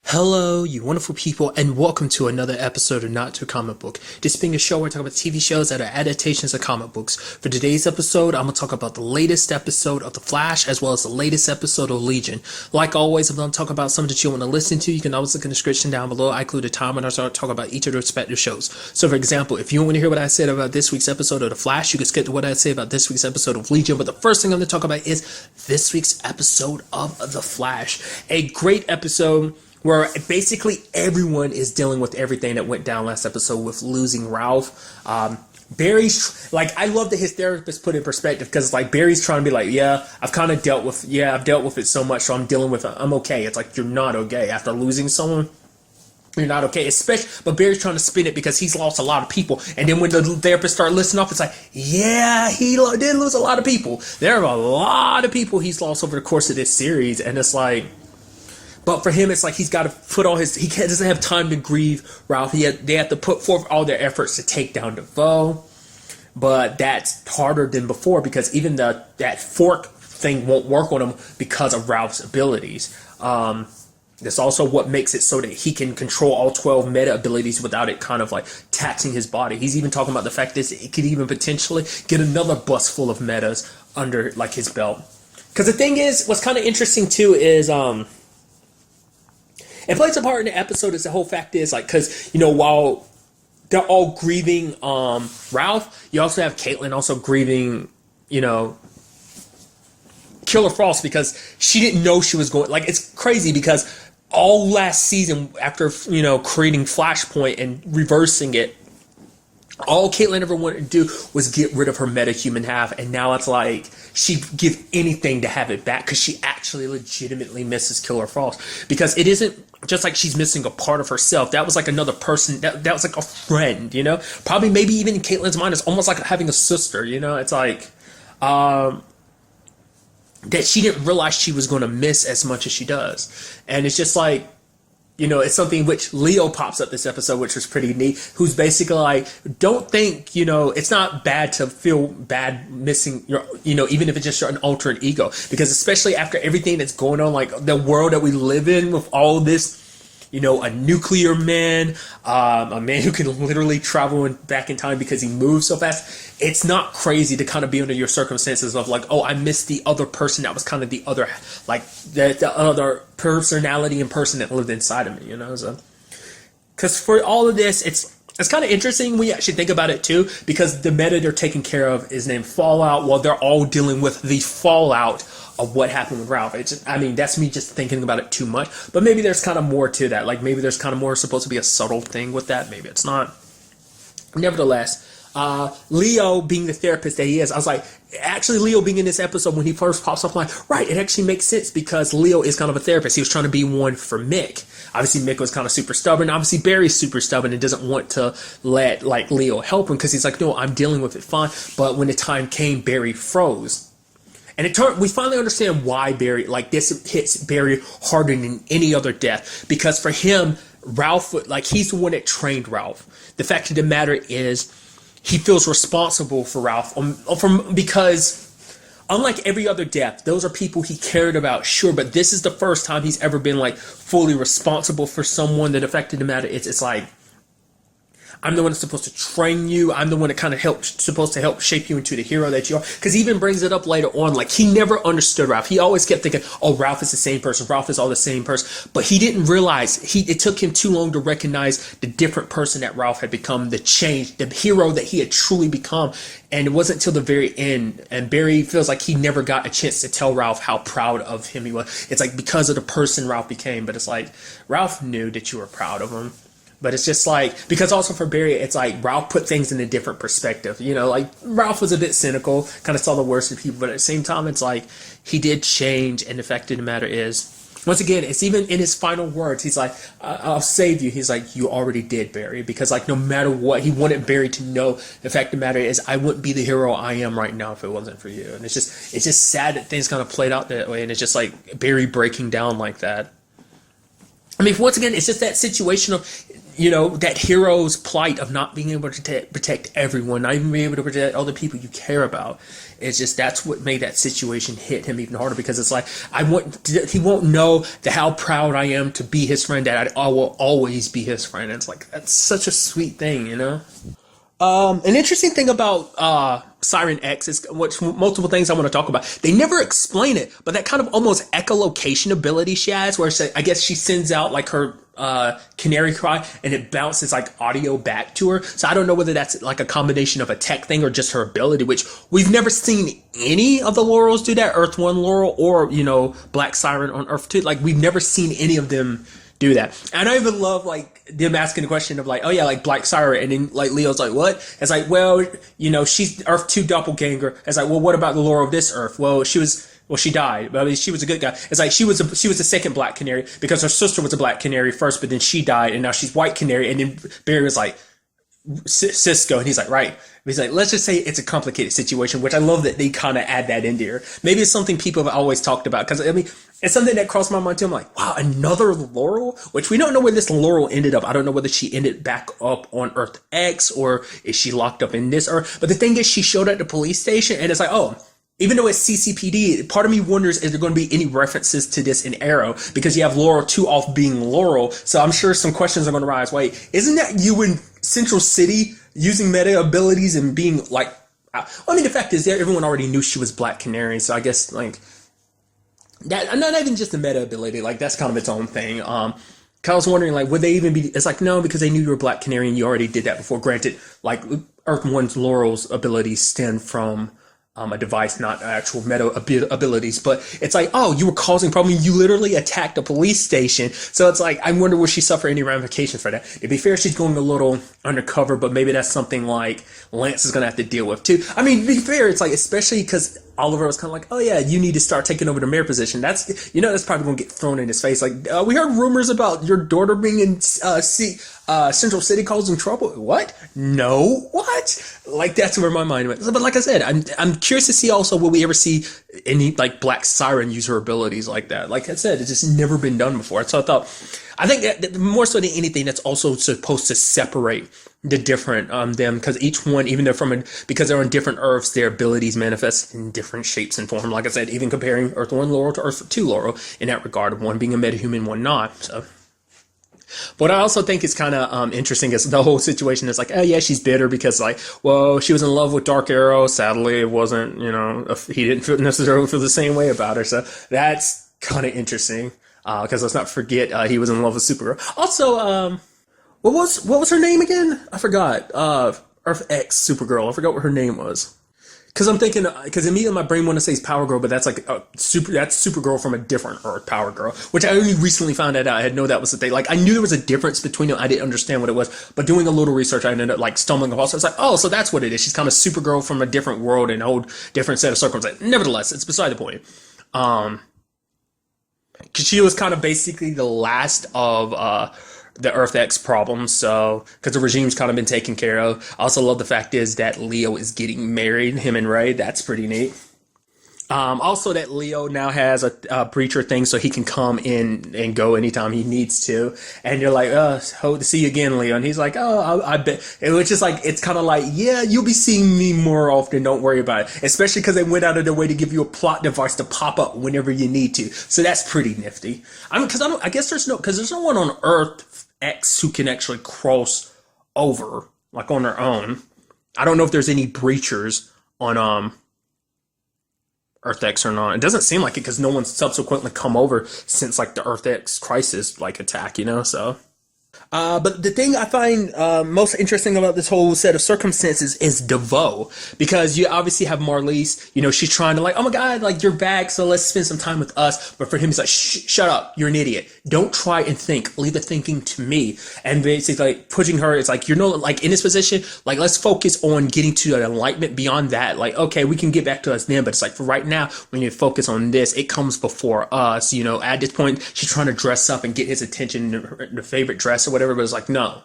Hello, you wonderful people, and welcome to another episode of Not Too Comic Book. This being a show where I talk about TV shows that are adaptations of comic books. For today's episode, I'm going to talk about the latest episode of The Flash, as well as the latest episode of Legion. Like always, if I'm going to talk about something that you want to listen to, you can always look in the description down below. I include a time when I start talking about each of the respective shows. So, for example, if you want to hear what I said about this week's episode of The Flash, you can skip to what I say about this week's episode of Legion. But the first thing I'm going to talk about is this week's episode of The Flash. A great episode where basically everyone is dealing with everything that went down last episode with losing Ralph. Barry's, like, I love that his therapist put it in perspective, because, like, Barry's trying to be like, I've dealt with it so much, so I'm dealing with it, I'm okay. It's like, you're not okay. After losing someone, you're not okay. But Barry's trying to spin it because he's lost a lot of people. And then when the therapist started listing off, it's like, yeah, he did lose a lot of people. There are a lot of people he's lost over the course of this series, and it's like, but for him, it's like he's got to put all he doesn't have time to grieve Ralph. They have to put forth all their efforts to take down DeVoe. But that's harder than before, because even that fork thing won't work on him because of Ralph's abilities. That's also what makes it so that he can control all 12 meta abilities without it kind of like taxing his body. He's even talking about the fact that he could even potentially get another bus full of metas under like his belt. Because the thing is, what's kind of interesting too is it plays a part in the episode. Is the whole fact is like, because while they're all grieving Ralph, you also have Caitlin also grieving Killer Frost, because she didn't know she was going. Like, it's crazy because all last season, after creating Flashpoint and reversing it, all Caitlin ever wanted to do was get rid of her metahuman half, and now it's like she'd give anything to have it back, because she actually legitimately misses Killer Frost. Because it isn't just like she's missing a part of herself. That was like another person. That was like a friend, Probably maybe even in Caitlin's mind, it's almost like having a sister, It's like that she didn't realize she was going to miss as much as she does. And it's just like, it's something which Leo pops up this episode, which was pretty neat, who's basically like, don't think, it's not bad to feel bad missing your, even if it's just an alternate ego. Because especially after everything that's going on, like the world that we live in with all this, a nuclear man, a man who can literally travel back in time because he moves so fast. It's not crazy to kind of be under your circumstances of like, oh, I missed the other person that was kind of the other, like the other personality and person that lived inside of me, So, because for all of this, it's kind of interesting when you actually think about it too, because the meta they're taking care of is named Fallout, while they're all dealing with the fallout of what happened with Ralph. That's me just thinking about it too much. But maybe there's kind of more to that. Like, maybe there's kind of more supposed to be a subtle thing with that. Maybe it's not. Nevertheless, Leo being the therapist that he is, I was like, actually, Leo being in this episode, when he first pops up, I'm like, right, it actually makes sense, because Leo is kind of a therapist. He was trying to be one for Mick. Obviously, Mick was kind of super stubborn. Obviously, Barry's super stubborn and doesn't want to let like Leo help him, because he's like, no, I'm dealing with it fine. But when the time came, Barry froze. And we finally understand why Barry, like, this hits Barry harder than any other death. Because for him, Ralph, like, he's the one that trained Ralph. The fact of the matter is, he feels responsible for Ralph because unlike every other death, those are people he cared about, sure, but this is the first time he's ever been like fully responsible for someone. That affected the matter. It's like, I'm the one that's supposed to train you. I'm the one that kind of supposed to help shape you into the hero that you are. Because he even brings it up later on. Like, he never understood Ralph. He always kept thinking, oh, Ralph is the same person. Ralph is all the same person. But he didn't realize, it took him too long to recognize the different person that Ralph had become, the change, the hero that he had truly become. And it wasn't until the very end. And Barry feels like he never got a chance to tell Ralph how proud of him he was. It's like, because of the person Ralph became. But it's like, Ralph knew that you were proud of him. But it's just like, because also for Barry, it's like Ralph put things in a different perspective. Like, Ralph was a bit cynical, kind of saw the worst in people, but at the same time, it's like he did change. And the fact of the matter is, once again, it's even in his final words, he's like, I'll save you. He's like, you already did, Barry. Because like, no matter what, he wanted Barry to know, the fact of the matter is, I wouldn't be the hero I am right now if it wasn't for you. And it's just sad that things kind of played out that way. And it's just like Barry breaking down like that. I mean, once again, it's just that situation of, that hero's plight of not being able to protect everyone, not even being able to protect other people you care about. It's just that's what made that situation hit him even harder, because it's like he won't know how proud I am to be his friend, that I will always be his friend. And it's like, that's such a sweet thing, An interesting thing about Siren X is multiple things I want to talk about. They never explain it, but that kind of almost echolocation ability she has, where I guess she sends out like her canary cry and it bounces like audio back to her. So I don't know whether that's like a combination of a tech thing or just her ability, which we've never seen any of the Laurels do that. Earth 1 Laurel or, Black Siren on Earth 2. Like, we've never seen any of them do that. And I even love like them asking the question of like, oh yeah, like Black Siren, and then like Leo's like, what? It's like, well, she's Earth 2 doppelganger. It's like, well, what about the Laurel of this Earth? Well, she died, but I mean, she was a good guy. It's like she was the second Black Canary, because her sister was a Black Canary first, but then she died, and now she's White Canary. And then Barry was like, Cisco, and he's like, right. He's like, let's just say it's a complicated situation, which I love that they kind of add that in there. Maybe it's something people have always talked about, because I mean, it's something that crossed my mind too. I'm like, wow, another Laurel, which we don't know where this Laurel ended up. I don't know whether she ended back up on Earth X or is she locked up in this Earth. But the thing is, she showed at the police station, and it's like, oh, even though it's CCPD, part of me wonders, is there going to be any references to this in Arrow? Because you have Laurel 2 off being Laurel. So I'm sure some questions are going to rise. Wait, isn't that you in Central City using meta abilities and being like, I mean, the fact is that everyone already knew she was Black Canary. So I guess like that, not even just the meta ability, like that's kind of its own thing. I was wondering, like, would they even be, it's like, no, because they knew you were Black Canary and you already did that before. Granted, like Earth 1's Laurel's abilities stem from a device, not actual meta abilities, but it's like, oh, you were causing problem. You literally attacked a police station. So it's like, I wonder, will she suffer any ramifications for that? To be fair, she's going a little undercover, but maybe that's something like Lance is going to have to deal with too. I mean, to be fair, it's like, especially because Oliver was kind of like, oh yeah, you need to start taking over the mayor position. That's probably going to get thrown in his face. Like, we heard rumors about your daughter being in Central City causing trouble. What? No, what? Like, that's where my mind went. But like I said, I'm curious to see also, will we ever see any like Black Siren use her abilities like that? Like I said, it's just never been done before. So I think that more so than anything, that's also supposed to separate the different them, because each one, even though because they're on different Earths, their abilities manifest in different shapes and form. Like I said, even comparing Earth 1 Laurel to Earth 2 Laurel in that regard, of one being a metahuman, one not. So, what I also think is kind of interesting is the whole situation is like, oh yeah, she's bitter because like, well, she was in love with Dark Arrow. Sadly, it wasn't, he didn't necessarily feel the same way about her. So that's kind of interesting, because let's not forget he was in love with Supergirl. Also, what was her name again? I forgot. Earth X Supergirl. I forgot what her name was. Because I'm thinking, because immediately my brain want to say is Power Girl, but that's like that's Supergirl from a different Earth, Power Girl, which I only recently found that out. I had know that was the thing. Like, I knew there was a difference between them. I didn't understand what it was, but doing a little research, I ended up like stumbling across it. It's like, oh, so that's what it is. She's kind of Supergirl from a different world and a whole different set of circumstances. Nevertheless, it's beside the point. Because she was kind of basically the last of the Earth X problem, so because the regime's kind of been taken care of. I also love the fact is that Leo is getting married, him and Ray. That's pretty neat. Also that Leo now has a breacher thing, so he can come in and go anytime he needs to. And you're like, hope to see you again, Leo. And he's like, oh, I bet. It was just like, it's kind of like, yeah, you'll be seeing me more often. Don't worry about it. Especially because they went out of their way to give you a plot device to pop up whenever you need to. So that's pretty nifty. I guess there's no one on Earth X who can actually cross over like on their own. I don't know if there's any breachers on Earth X or not. It doesn't seem like it because no one's subsequently come over since like the Earth X crisis like attack, so. But the thing I find most interesting about this whole set of circumstances is DeVoe, because you obviously have Marliese, she's trying to like, oh my God, like you're back, so let's spend some time with us. But for him, he's like, shut up, you're an idiot. Don't try and think, leave the thinking to me. And basically like pushing her, it's like, like in this position, like let's focus on getting to an enlightenment beyond that. Like, okay, we can get back to us then, but it's like for right now, we need to focus on this. It comes before us, at this point, she's trying to dress up and get his attention, the favorite dress or whatever, but it's like, no,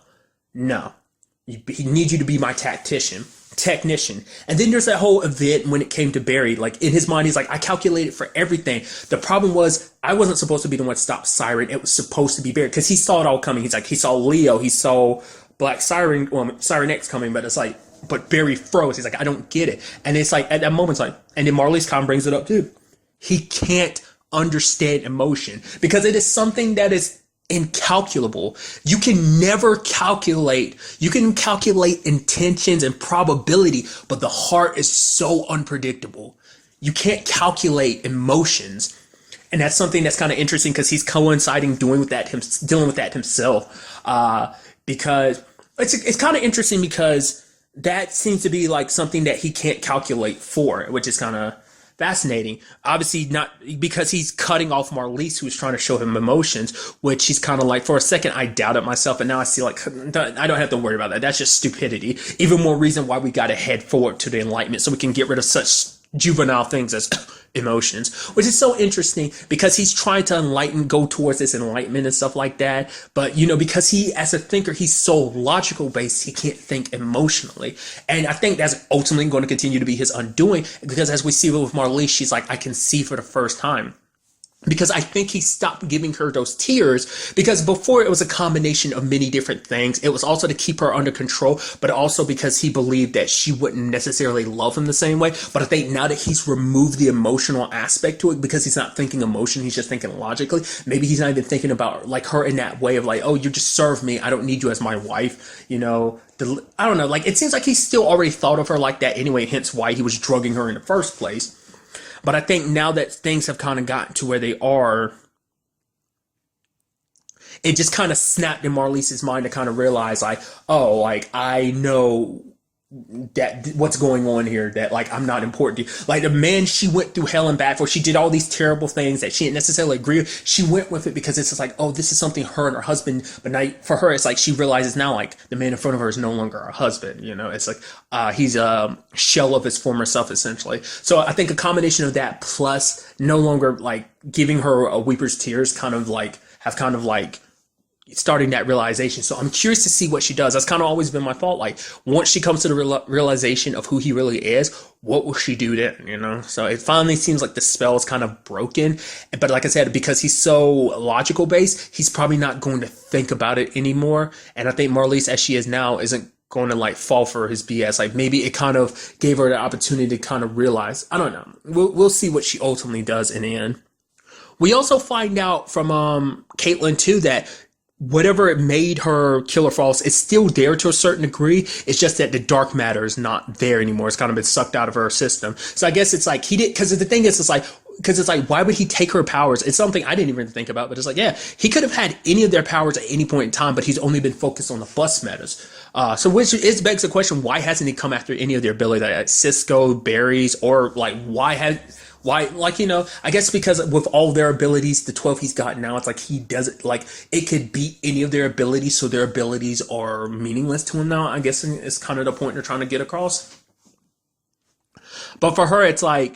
he needs you to be my tactician. technician. And then there's that whole event when it came to Barry. Like in his mind, he's like, I calculated for everything. The problem was I wasn't supposed to be the one to stop Siren. It was supposed to be Barry because he saw it all coming. He's like, he saw Leo, he saw Black Siren, well, Siren X coming, but it's like, but Barry froze. He's like, I don't get it. And it's like at that moment, it's like, and then Marley's kind of brings it up too. He can't understand emotion because it is something that is incalculable. You can never calculate. You can calculate intentions and probability, but the heart is so unpredictable. You can't calculate emotions. And that's something that's kind of interesting because he's coinciding dealing with that himself. Because it's kind of interesting because that seems to be like something that he can't calculate for, which is kind of fascinating. Obviously not because he's cutting off Marlise, who's trying to show him emotions, which he's kind of like, for a second, I doubted myself. And now I see like, I don't have to worry about that. That's just stupidity. Even more reason why we got to head forward to the Enlightenment so we can get rid of such juvenile things as emotions, which is so interesting because he's trying to go towards this enlightenment and stuff like that. But, because he, as a thinker, he's so logical based, he can't think emotionally. And I think that's ultimately going to continue to be his undoing because as we see with Marlise, she's like, I can see for the first time. Because I think he stopped giving her those tears because before it was a combination of many different things. It was also to keep her under control, but also because he believed that she wouldn't necessarily love him the same way. But I think now that he's removed the emotional aspect to it because he's not thinking emotion, he's just thinking logically. Maybe he's not even thinking about like her in that way of like, oh, you just serve me. I don't need you as my wife. I don't know. Like it seems like he still already thought of her like that anyway, hence why he was drugging her in the first place. But I think now that things have kind of gotten to where they are, it just kind of snapped in Marlise's mind to kind of realize like, oh, like I know that what's going on here, that like I'm not important to you. Like the man she went through hell and back for, she did all these terrible things that she didn't necessarily agree with. She went with it because it's just like, oh, this is something her and her husband, but now for her it's like she realizes now like the man in front of her is no longer her husband. It's like he's a shell of his former self essentially. So I think a combination of that plus no longer like giving her a weeper's tears have starting that realization. So I'm curious to see what she does. That's kind of always been my thought. Like once she comes to the realization of who he really is, what will she do then? So it finally seems like the spell is kind of broken. But like I said, because he's so logical based, he's probably not going to think about it anymore. And I think Marlise, as she is now, isn't going to like fall for his BS. Like maybe it kind of gave her the opportunity to kind of realize. I don't know. We'll see what she ultimately does in the end. We also find out from Caitlin too that whatever it made her Killer Frost, it's still there to a certain degree. It's just that the dark matter is not there anymore. It's kind of been sucked out of her system. So I guess it's like because the thing is, it's like, why would he take her powers? It's something I didn't even think about, but it's like, yeah, he could have had any of their powers at any point in time, but he's only been focused on the bus matters. So which begs the question, why hasn't he come after any of their ability, like Cisco, Barry's, or like I guess because with all their abilities, the 12 he's got now, it's like he doesn't like it could beat any of their abilities, so their abilities are meaningless to him now. I guess it's kind of the point they're trying to get across. But for her, it's like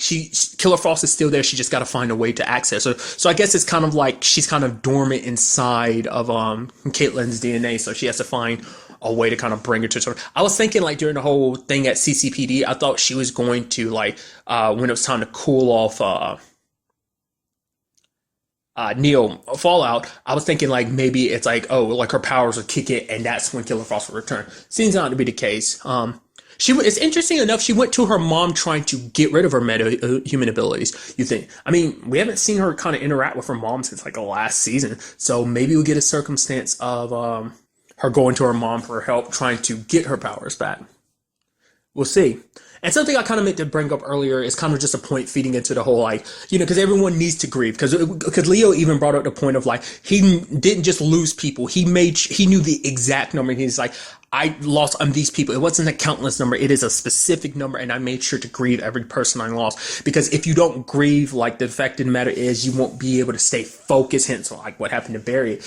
Killer Frost is still there. She just got to find a way to access her. So I guess it's kind of like she's kind of dormant inside of Caitlyn's DNA. So she has to find a way to kind of bring her to her. I was thinking like during the whole thing at CCPD, I thought she was going to like when it was time to cool off Neo Fallout, I was thinking like maybe it's like, oh, like her powers would kick in and that's when Killer Frost would return. Seems not to be the case. It's interesting enough, she went to her mom trying to get rid of her meta-human abilities, you think. I mean, we haven't seen her kind of interact with her mom since like the last season, so maybe we'll get a circumstance of her going to her mom for help trying to get her powers back. We'll see. And something I kind of meant to bring up earlier is kind of just a point feeding into the whole, like, because everyone needs to grieve. Because Leo even brought up the point of, like, he didn't just lose people. He knew the exact number. And he's like, I lost these people. It wasn't a countless number. It is a specific number. And I made sure to grieve every person I lost. Because if you don't grieve, like the fact of the matter is, you won't be able to stay focused. Hence, like what happened to Barry.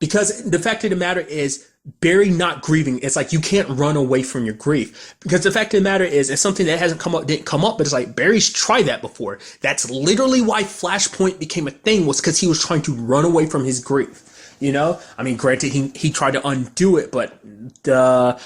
Because the fact of the matter is, Barry not grieving, it's like you can't run away from your grief. Because the fact of the matter is, it's something that didn't come up, but it's like Barry's tried that before. That's literally why Flashpoint became a thing, was because he was trying to run away from his grief. You know, I mean, granted, he tried to undo it, but the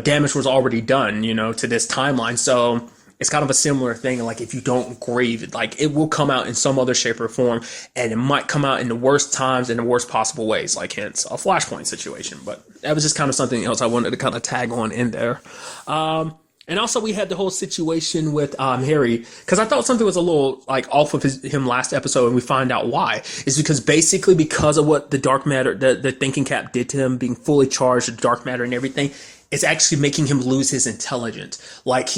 damage was already done. You know, to this timeline, so. It's kind of a similar thing. Like if you don't grieve, like it will come out in some other shape or form, and it might come out in the worst times, in the worst possible ways. Like hence a Flashpoint situation. But that was just kind of something else I wanted to kind of tag on in there. And also we had the whole situation with Harry, because I thought something was a little like off of him last episode, and we find out why. It's because basically because of what the dark matter, the thinking cap did to him, being fully charged with dark matter and everything, it's actually making him lose his intelligence. Like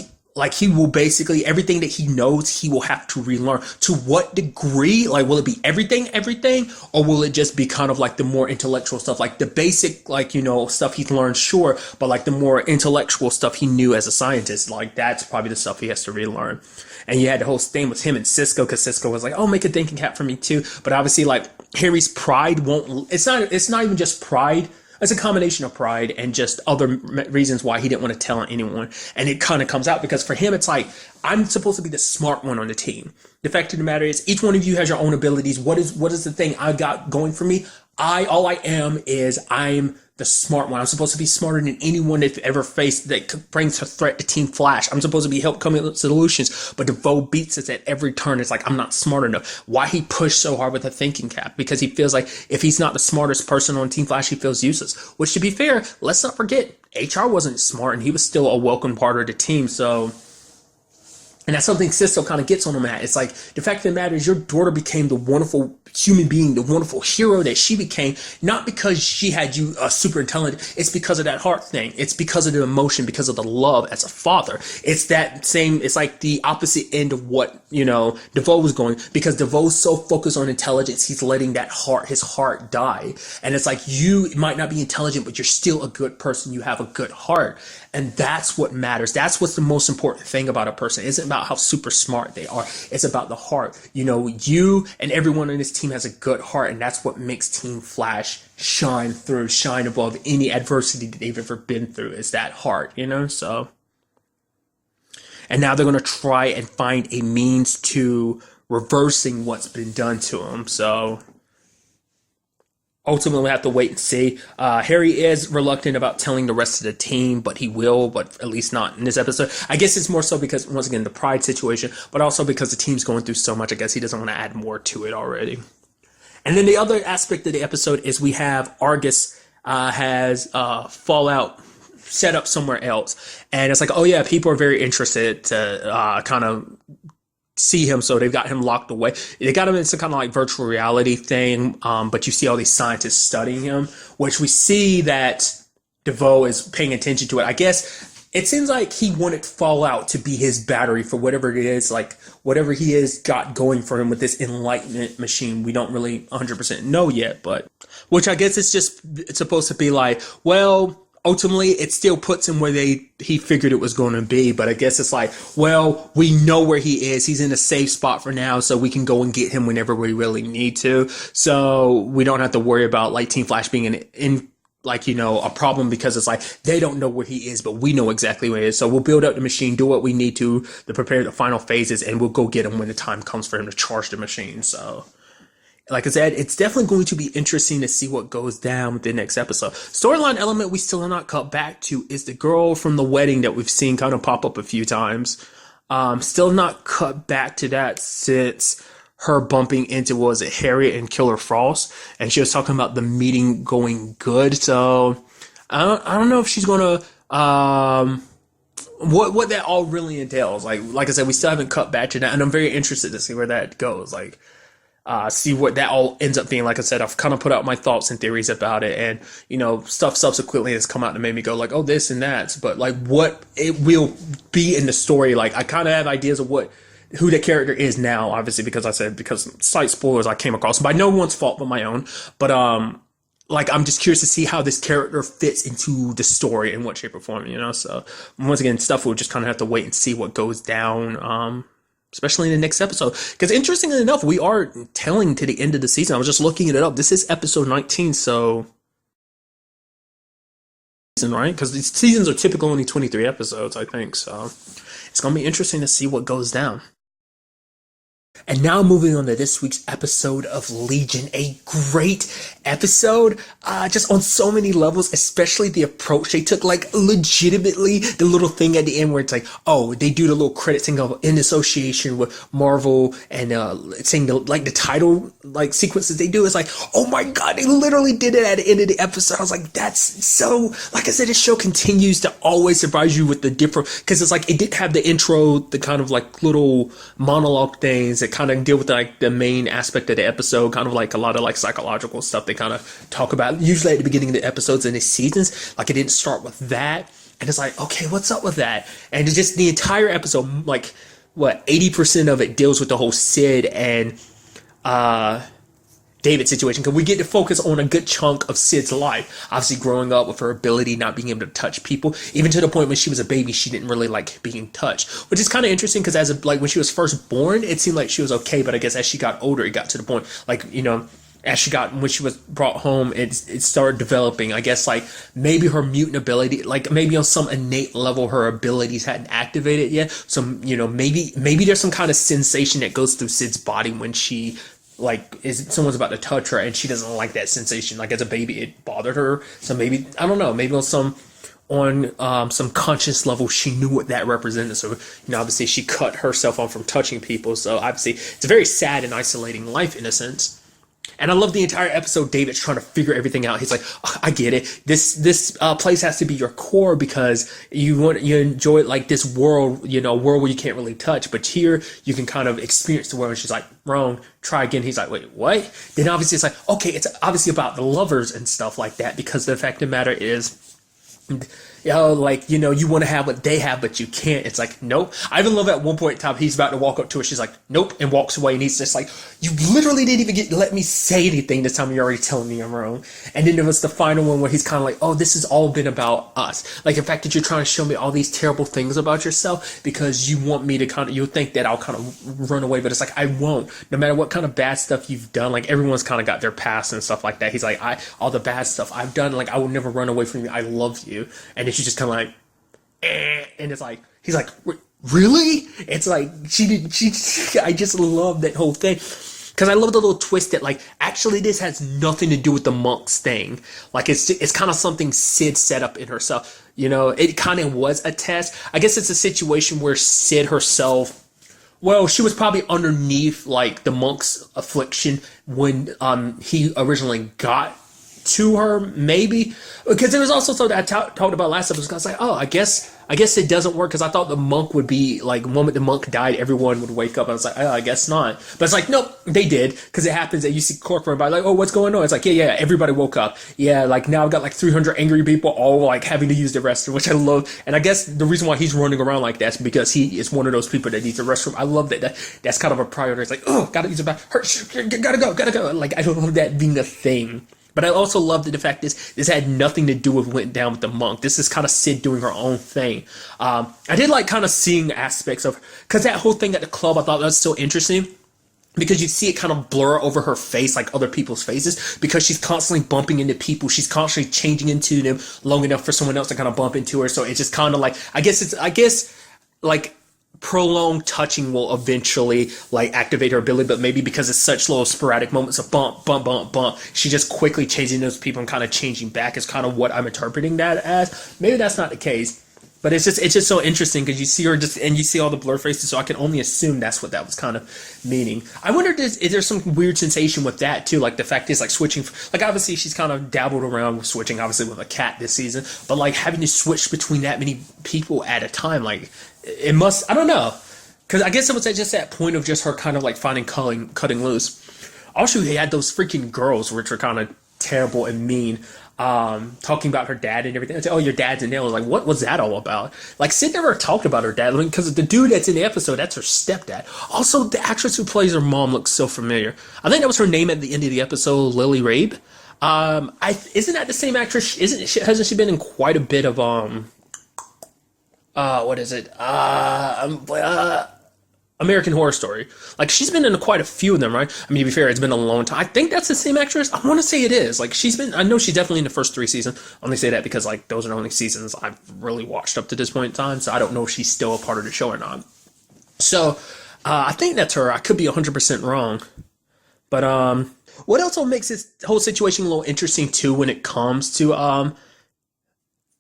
he will basically, everything that he knows, he will have to relearn. To what degree? Like, will it be everything, or will it just be kind of like the more intellectual stuff, like the basic, like, you know, stuff he's learned, sure, but like the more intellectual stuff he knew as a scientist, like that's probably the stuff he has to relearn. And you had the whole thing with him and Cisco, because Cisco was like, oh, make a thinking cap for me too. But obviously, like, Harry's pride won't, it's not even just pride. It's a combination of pride and just other reasons why he didn't want to tell anyone. And it kind of comes out because for him, it's like, I'm supposed to be the smart one on the team. The fact of the matter is, each one of you has your own abilities. What is the thing I got going for me? All I am is I'm the smart one. I'm supposed to be smarter than anyone that's ever faced that brings a threat to Team Flash. I'm supposed to be help coming up with solutions, but DeVoe beats us at every turn. It's like, I'm not smart enough. Why he pushed so hard with the thinking cap? Because he feels like if he's not the smartest person on Team Flash, he feels useless. Which, to be fair, let's not forget, HR wasn't smart and he was still a welcome part of the team. So, and that's something Cisco kind of gets on him at. It's like, the fact of the matter is, your daughter became the wonderful human being, the wonderful hero that she became, not because she had you super intelligent. It's because of that heart thing. It's because of the emotion, because of the love as a father. It's that same, it's like the opposite end of what, you know, DeVoe was going, because DeVoe's so focused on intelligence, he's letting that heart, his heart die. And it's like, you might not be intelligent, but you're still a good person. You have a good heart. And that's what matters. That's what's the most important thing about a person. It isn't about how super smart they are. It's about the heart. You know, you and everyone on this team has a good heart, and that's what makes Team Flash shine above any adversity that they've ever been through, is that heart, you know? So, and now they're going to try and find a means to reversing what's been done to them. So, ultimately, we have to wait and see. Harry is reluctant about telling the rest of the team, but he will, but at least not in this episode. I guess it's more so because, once again, the pride situation, but also because the team's going through so much. I guess he doesn't want to add more to it already. And then the other aspect of the episode is we have Argus has Fallout set up somewhere else. And it's like, oh yeah, people are very interested to kind of see him, so they've got him locked away. They got him in some kind of like virtual reality thing, but you see all these scientists studying him, which we see that DeVoe is paying attention to it. I guess it seems like he wanted Fallout to be his battery for whatever it is, like whatever he has got going for him with this enlightenment machine. We don't really 100% know yet, but which I guess it's supposed to be like, well, ultimately, it still puts him where he figured it was going to be. But I guess it's like, well, we know where he is. He's in a safe spot for now, so we can go and get him whenever we really need to. So we don't have to worry about like Team Flash being in like, you know, a problem, because it's like they don't know where he is, but we know exactly where he is. So we'll build up the machine, do what we need to prepare the final phases, and we'll go get him when the time comes for him to charge the machine. So, like I said, it's definitely going to be interesting to see what goes down with the next episode. Storyline element we still have not cut back to is the girl from the wedding that we've seen kind of pop up a few times. Still not cut back to that since her bumping into, was it Harriet and Killer Frost? And she was talking about the meeting going good. So I don't know if she's going to, what that all really entails. Like I said, we still haven't cut back to that, and I'm very interested to see where that goes. Like, see what that all ends up being. Like I said, I've kind of put out my thoughts and theories about it, and, you know, stuff subsequently has come out and made me go like, oh, this and that. But like what it will be in the story, like I kind of have ideas of who the character is now, obviously, because slight spoilers I came across by no one's fault but my own. But like, I'm just curious to see how this character fits into the story in what shape or form, you know. So once again, stuff we'll just kind of have to wait and see what goes down. Especially in the next episode. Because interestingly enough, we are telling to the end of the season. I was just looking it up. This is episode 19, so... right? Because these seasons are typically only 23 episodes, I think. So it's going to be interesting to see what goes down. And now moving on to this week's episode of Legion, a great episode, just on so many levels, especially the approach they took, like legitimately the little thing at the end where it's like, oh, they do the little credit thing of in association with Marvel and saying the title like sequences they do. It's like, oh my God, they literally did it at the end of the episode. I was like, that's so, like I said, this show continues to always surprise you with the different, because it's like, it did have the intro, the kind of like little monologue things that kind of deal with like the main aspect of the episode, kind of like a lot of like psychological stuff they kind of talk about usually at the beginning of the episodes and the seasons. Like it didn't start with that, and it's like, okay, what's up with that? And it's just the entire episode, like what 80% of it deals with the whole Sid and David situation, because we get to focus on a good chunk of Sid's life. Obviously, growing up with her ability not being able to touch people, even to the point when she was a baby, she didn't really like being touched, which is kind of interesting because like when she was first born, it seemed like she was okay, but I guess as she got older, it got to the point like when she was brought home, it started developing. I guess like maybe her mutant ability, like maybe on some innate level, her abilities hadn't activated yet. So maybe there's some kind of sensation that goes through Sid's body when she someone's about to touch her and she doesn't like that sensation. Like as a baby, it bothered her. So maybe, I don't know, maybe on some conscious level, she knew what that represented. So, obviously she cut herself off from touching people. So obviously it's a very sad and isolating life in a sense. And I love the entire episode. David's trying to figure everything out. He's like, oh, I get it. This place has to be your core because you enjoy it, like this world, world where you can't really touch. But here you can kind of experience the world. And she's like, wrong. Try again. He's like, wait, what? Then obviously it's like, okay, it's obviously about the lovers and stuff like that, because the fact of the matter is, you want to have what they have, but you can't. It's like, nope. I even love at one point in time, he's about to walk up to her. She's like, nope, and walks away. And he's just like, you literally didn't even let me say anything this time. You're already telling me I'm wrong. And then there was the final one where he's kind of like, oh, this has all been about us. Like the fact that you're trying to show me all these terrible things about yourself because you want me to you'll think that I'll kind of run away. But it's like, I won't. No matter what kind of bad stuff you've done, like everyone's kind of got their past and stuff like that. He's like, all the bad stuff I've done, like I will never run away from you. I love you. And she's just kind of like, and it's like, he's like, really? It's like, I just love that whole thing. Because I love the little twist that, like, actually this has nothing to do with the monks thing. Like, it's kind of something Sid set up in herself. It kind of was a test. I guess it's a situation where Sid herself, well, she was probably underneath, like, the monk's affliction when he originally got to her, maybe, because there was also something I talked about last episode. I was like, oh, I guess it doesn't work, because I thought the monk would be like, the moment the monk died, everyone would wake up. I was like, oh, I guess not. But it's like, nope, they did, because it happens that you see Corcoran by like, oh, what's going on? It's like, yeah, everybody woke up. Yeah, like now I've got like 300 angry people all like having to use the restroom, which I love. And I guess the reason why he's running around like that is because he is one of those people that needs the restroom. I love that's kind of a priority. It's like, oh, gotta use the bathroom, gotta go. Like I love that being a thing. But I also love the fact this had nothing to do with what went down with the monk. This is kind of Sid doing her own thing. I did like kind of seeing aspects of, because that whole thing at the club, I thought that was so interesting. Because you see it kind of blur over her face, like other people's faces, because she's constantly bumping into people. She's constantly changing into them long enough for someone else to kind of bump into her. So it's just kind of like, I guess like, prolonged touching will eventually like activate her ability, but maybe because it's such little sporadic moments of bump, she just quickly changing those people and kind of changing back is kind of what I'm interpreting that as. Maybe that's not the case, but it's just so interesting because you see her and you see all the blur faces, so I can only assume that's what that was kind of meaning. I wonder is there some weird sensation with that too, like the fact is like switching, like obviously she's kind of dabbled around with switching obviously with a cat this season, but like having to switch between that many people at a time, like it must, I don't know, because I guess it was at just that point of just her kind of like finding cutting loose. Also, he had those freaking girls which were kind of terrible and mean, talking about her dad and everything. I said, oh, your dad's in there. I was like, what was that all about? Like, Sid never talked about her dad, because the dude that's in the episode, that's her stepdad. Also, the actress who plays her mom looks so familiar. I think that was her name at the end of the episode, Lily Rabe. Isn't that the same actress? Hasn't she been in quite a bit of what is it? American Horror Story. Like, she's been in quite a few of them, right? I mean, to be fair, it's been a long time. I think that's the same actress. I want to say it is. Like, I know she's definitely in the first 3 seasons. I only say that because, like, those are the only seasons I've really watched up to this point in time, so I don't know if she's still a part of the show or not. So, I think that's her. I could be 100% wrong. But what also makes this whole situation a little interesting too when it comes to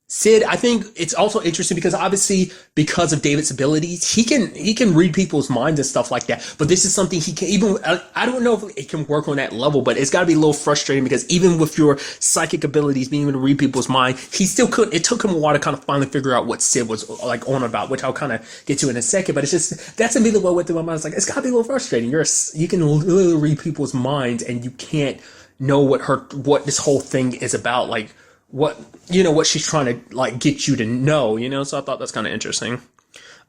Sid, I think it's also interesting because obviously because of David's abilities, he can read people's minds and stuff like that. But this is something he can even I don't know if it can work on that level, but it's got to be a little frustrating because even with your psychic abilities, being able to read people's mind, he still couldn't. It took him a while to kind of finally figure out what Sid was like on about, which I'll kind of get to in a second. But it's just that's immediately what went through my mind. It's like it's got to be a little frustrating. You can literally read people's minds and you can't know what this whole thing is about, like what what she's trying to like get you to know, so I thought that's kind of interesting.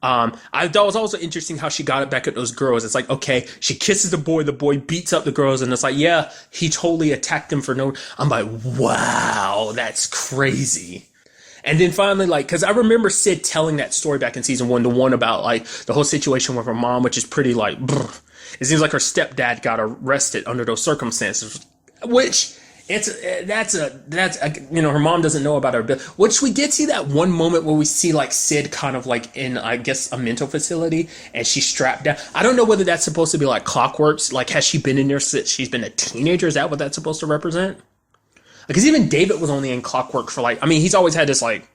I thought it was also interesting how she got it back at those girls. It's like, okay, she kisses the boy beats up the girls, and it's like, yeah, he totally attacked them for no. I'm like, wow, that's crazy. And then finally, like, because I remember Sid telling that story back in season 1, the one about like the whole situation with her mom, which is pretty like, brr. It seems like her stepdad got arrested under those circumstances, which. That's her mom doesn't know about her bill, which we did see that one moment where we see like Sid kind of like in, I guess, a mental facility and she's strapped down. I don't know whether that's supposed to be like clockworks. Like, has she been in there since she's been a teenager? Is that what that's supposed to represent? Because even David was only in clockwork for like, I mean, he's always had this like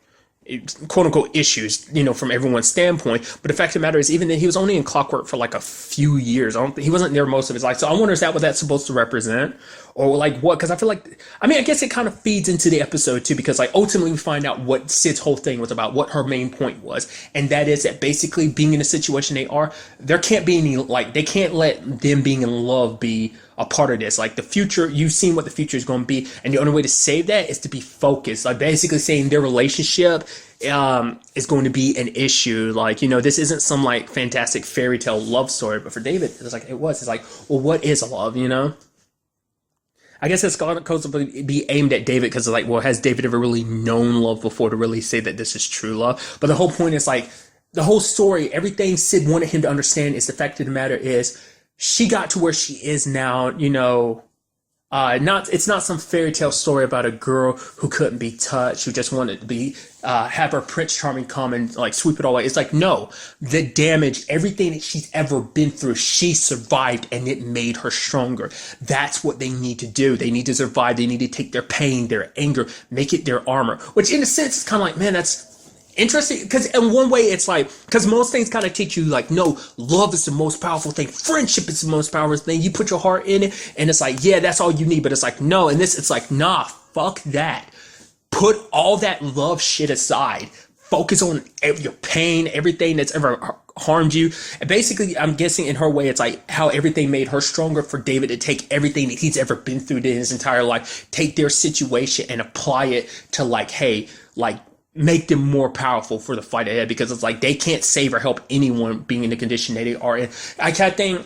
quote unquote issues, from everyone's standpoint. But the fact of the matter is, even then, he was only in clockwork for like a few years. He wasn't there most of his life. So I wonder, is that what that's supposed to represent? Or like what? Because I feel like, I mean, I guess it kind of feeds into the episode too, because like ultimately we find out what Sid's whole thing was about, what her main point was. And that is that basically being in the situation there can't be any, like, they can't let them being in love be a part of this. Like the future, you've seen what the future is going to be. And the only way to save that is to be focused. Like basically saying their relationship is going to be an issue. Like, this isn't some like fantastic fairy tale love story. But for David, it's like, well, what is love, I guess it's going to be aimed at David because, like, well, has David ever really known love before to really say that this is true love? But the whole point is, like, the whole story, everything Sid wanted him to understand is the fact of the matter is she got to where she is now, it's not some fairy tale story about a girl who couldn't be touched, who just wanted to be have her Prince Charming come and like sweep it all away. It's like, no, the damage, everything that she's ever been through, she survived and it made her stronger. That's what they need to do. They need to survive. They need to take their pain, their anger, make it their armor. Which in a sense is kind of like, man, that's interesting, because in one way it's like, because most things kind of teach you like, no, love is the most powerful thing, friendship is the most powerful thing, you put your heart in it and it's like, yeah, that's all you need. But it's like, no, and this, it's like, nah, fuck that, put all that love shit aside, focus on your pain, everything that's ever harmed you. And basically, I'm guessing in her way, it's like how everything made her stronger, for David to take everything that he's ever been through in his entire life, take their situation and apply it to like, hey, like, make them more powerful for the fight ahead, because it's like they can't save or help anyone being in the condition that they are in. I think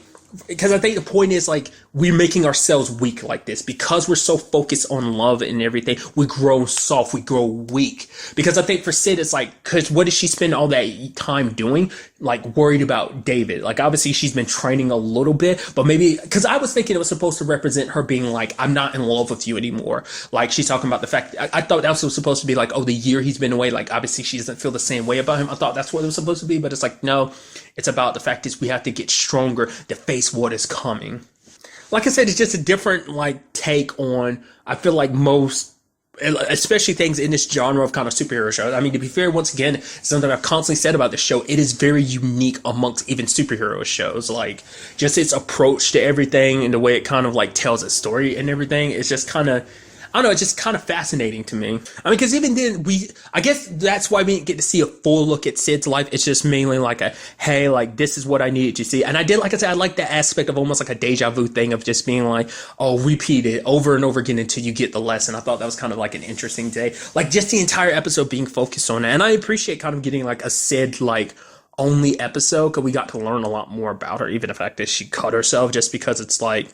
the point is like we're making ourselves weak like this because we're so focused on love and everything. We grow soft, we grow weak. Because I think for Sid, it's like, because what does she spend all that time doing? Like worried about David. Like obviously she's been training a little bit, but maybe because I was thinking it was supposed to represent her being like, I'm not in love with you anymore. Like she's talking about the fact, I thought that was supposed to be like, oh, the year he's been away. Like obviously she doesn't feel the same way about him. I thought that's what it was supposed to be, but it's like, no, it's about the fact is we have to get stronger to face what is coming. Like I said, it's just a different like take on, I feel like most, especially things in this genre of kind of superhero shows. I mean, to be fair, once again, something I've constantly said about the show, it is very unique amongst even superhero shows. Like just its approach to everything and the way it kind of like tells its story and everything. It's just kind of, I don't know, it's just kind of fascinating to me. I mean, because even then, I guess that's why we didn't get to see a full look at Sid's life. It's just mainly like hey, like, this is what I needed to see. And I did, like I said, I like that aspect of almost like a deja vu thing of just being like, oh, repeat it over and over again until you get the lesson. I thought that was kind of like an interesting day. Like, just the entire episode being focused on that. And I appreciate kind of getting like a Sid, like, only episode, because we got to learn a lot more about her, even the fact that she cut herself, just because it's like,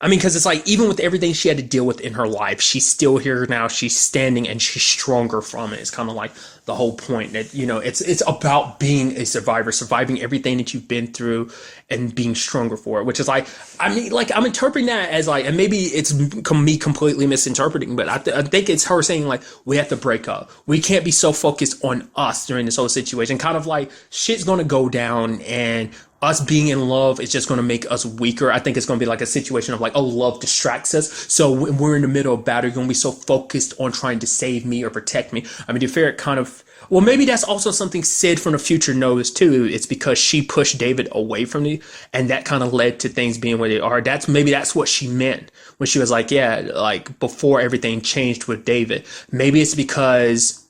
I mean, because it's like, even with everything she had to deal with in her life, she's still here now. She's standing and she's stronger from it. It's kind of like the whole point that, it's about being a survivor, surviving everything that you've been through and being stronger for it, which is like, I mean, like, I'm interpreting that as like, and maybe it's me completely misinterpreting, but I think it's her saying like, we have to break up. We can't be so focused on us during this whole situation. Kind of like shit's going to go down and us being in love is just going to make us weaker. I think it's going to be like a situation of like, oh, love distracts us. So when we're in the middle of battle, you're going to be so focused on trying to save me or protect me. I mean, to be fair, it kind of, well, maybe that's also something Sid from the future knows too. It's because she pushed David away from me, and that kind of led to things being where they are. That's what she meant when she was like, yeah, like before everything changed with David. Maybe it's because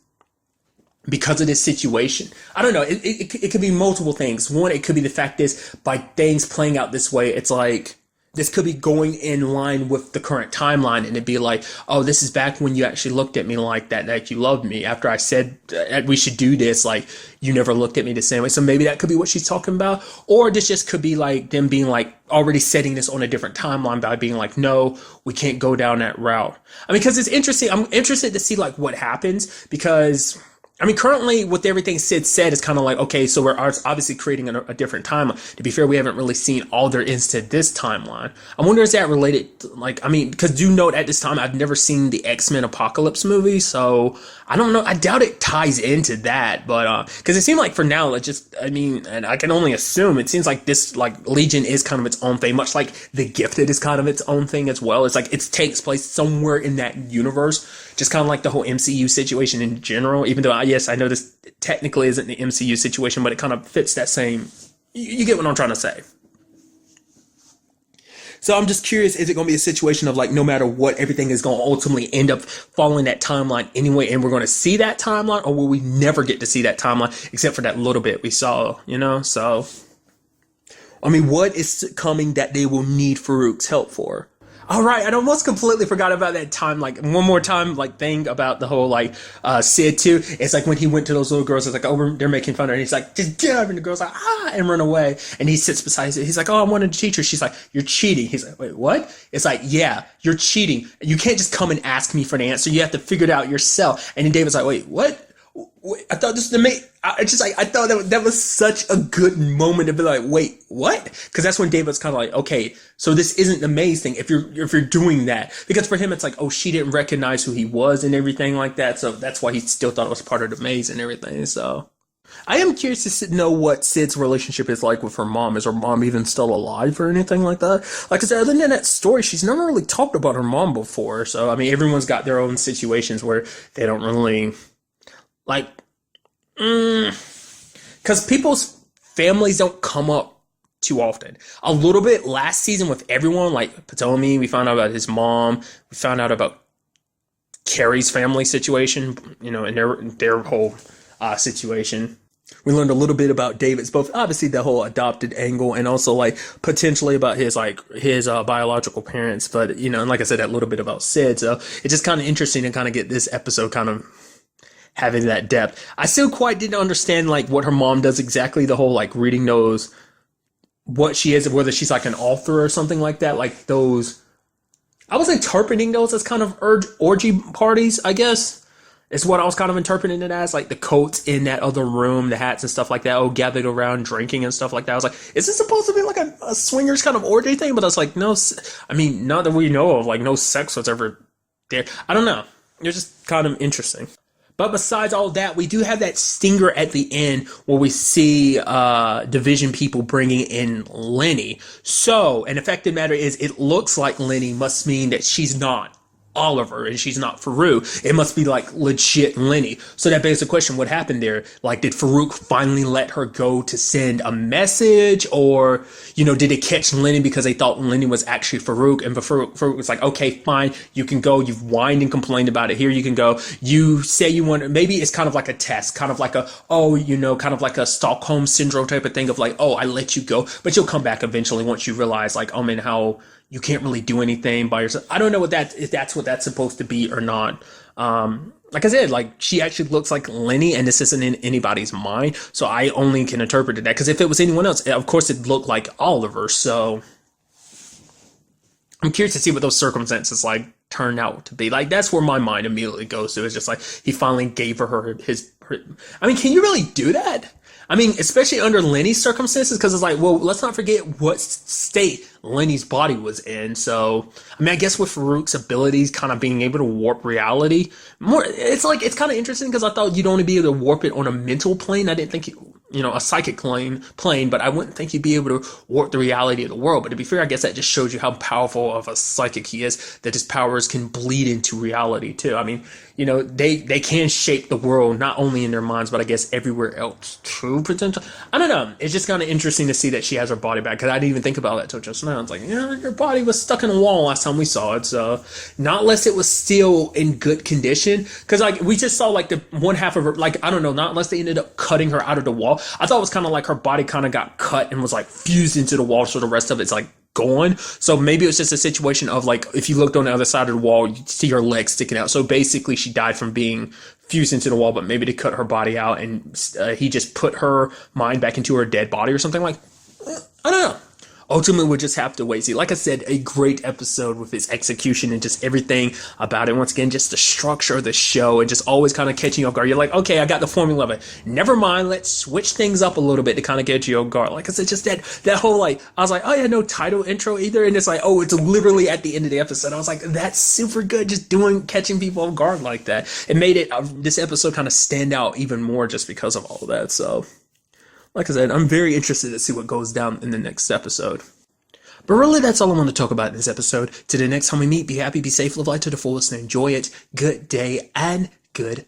of this situation. I don't know. It could be multiple things. One, it could be the fact is by things playing out this way, it's like this could be going in line with the current timeline, and it'd be like, oh, this is back when you actually looked at me like that, like you loved me. After I said that we should do this, like you never looked at me the same way. So maybe that could be what she's talking about. Or this just could be like them being like already setting this on a different timeline by being like, no, we can't go down that route. I mean, because it's interesting. I'm interested to see like what happens, because I mean, currently with everything Sid said, it's kind of like, okay, so we're obviously creating a different timeline. To be fair, we haven't really seen all there is to this timeline. I wonder, is that related to, like, I mean, because do note at this time, I've never seen the X-Men Apocalypse movie, so I don't know. I doubt it ties into that, but, because it seemed like for now, it just, I mean, and I can only assume, it seems like this, like, Legion is kind of its own thing, much like The Gifted is kind of its own thing as well. It's like, it takes place somewhere in that universe, just kind of like the whole MCU situation in general, even though, yes, I know this technically isn't the MCU situation, but it kind of fits that same, you get what I'm trying to say. So I'm just curious, is it going to be a situation of like, no matter what, everything is going to ultimately end up following that timeline anyway, and we're going to see that timeline, or will we never get to see that timeline except for that little bit we saw, you know? So, I mean, what is coming that they will need Farouk's help for? All right, I almost completely forgot about that time, like, one more time, like, thing about the whole, like, Sid, too. It's like when he went to those little girls, it's like, oh, they're making fun of her, and he's like, just get up, and the girl's like, ah, and run away, and he sits beside her. He's like, oh, I wanted to teach her. She's like, you're cheating. He's like, wait, what? It's like, yeah, you're cheating. You can't just come and ask me for an answer. You have to figure it out yourself. And then David's like, wait, what? I thought this was amazing. I thought that was such a good moment to be like, wait, what? Because that's when David's kind of like, okay, so this isn't the maze thing if you're doing that. Because for him, it's like, oh, she didn't recognize who he was and everything like that. So that's why he still thought it was part of the maze and everything. So I am curious to know what Sid's relationship is like with her mom. Is her mom even still alive or anything like that? Like I said, other than that story, she's never really talked about her mom before. So, I mean, everyone's got their own situations where they don't really... Like, because people's families don't come up too often. A little bit last season with everyone, like Potomi, we found out about his mom. We found out about Carrie's family situation, you know, and their whole situation. We learned a little bit about David's, both obviously the whole adopted angle and also like potentially about his biological parents. But, you know, and like I said, that little bit about Sid. So it's just kind of interesting to kind of get this episode kind of having that depth. I still quite didn't understand like what her mom does exactly, the whole like reading those, what she is, whether she's like an author or something like that. Like those, I was interpreting those as kind of orgy parties, I guess. Is what I was kind of interpreting it as, like the coats in that other room, the hats and stuff like that, all gathered around drinking and stuff like that. I was like, is this supposed to be like a swingers kind of orgy thing? But I was like, no, I mean, not that we know of, like no sex was ever there. I don't know. It was just kind of interesting. But besides all that, we do have that stinger at the end where we see Division people bringing in Lenny. So, an effective matter is, it looks like Lenny must mean that she's not Oliver and she's not Farouk. It must be like legit Lenny. So that begs the question, what happened there? Like, did Farouk finally let her go to send a message? Or, you know, did they catch Lenny because they thought Lenny was actually Farouk? And Farouk was like, okay, fine, you can go. You've whined and complained about it. Here you can go. You say you want, maybe it's kind of like a test, kind of like a, oh, you know, kind of like a Stockholm syndrome type of thing of like, oh, I let you go, but you'll come back eventually once you realize like, oh man, how you can't really do anything by yourself. I don't know if that's what that's supposed to be or not. Like I said, like she actually looks like Lenny, and this isn't in anybody's mind, so I only can interpret that. Because if it was anyone else, of course it looked like Oliver. So I'm curious to see what those circumstances like turn out to be. Like that's where my mind immediately goes to. It's just like he finally gave her his. I mean, can you really do that? I mean, especially under Lenny's circumstances, because it's like, well, let's not forget what state Lenny's body was in. So, I mean, I guess with Farouk's abilities kind of being able to warp reality, more, it's like, it's kind of interesting because I thought you'd only be able to warp it on a mental plane. I didn't think a psychic plane, but I wouldn't think he'd be able to warp the reality of the world. But to be fair, I guess that just shows you how powerful of a psychic he is, that his powers can bleed into reality too. I mean, they can shape the world, not only in their minds, but I guess everywhere else too, potentially. I don't know. It's just kind of interesting to see that she has her body back, because I didn't even think about that till just now. It's like, her body was stuck in a wall last time we saw it, so not unless it was still in good condition, because like we just saw like the one half of her, like, I don't know, not unless they ended up cutting her out of the wall. I thought it was kind of like her body kind of got cut and was like fused into the wall, so the rest of it's like gone. So maybe it was just a situation of like, if you looked on the other side of the wall, you'd see her legs sticking out. So basically she died from being fused into the wall, but maybe they cut her body out and he just put her mind back into her dead body or something. Like, I don't know. Ultimately, we'll just have to wait. See, like I said, a great episode with its execution and just everything about it. Once again, just the structure of the show and just always kind of catching you off guard. You're like, okay, I got the formula of it. Never mind, let's switch things up a little bit to kind of get you off guard. Like I said, just that whole, like, I was like, oh yeah, no title intro either. And it's like, oh, it's literally at the end of the episode. I was like, that's super good, just catching people off guard like that. It made it, this episode kind of stand out even more just because of all of that. So, like I said, I'm very interested to see what goes down in the next episode. But really, that's all I want to talk about in this episode. Till the next time we meet, be happy, be safe, live life to the fullest, and enjoy it. Good day and good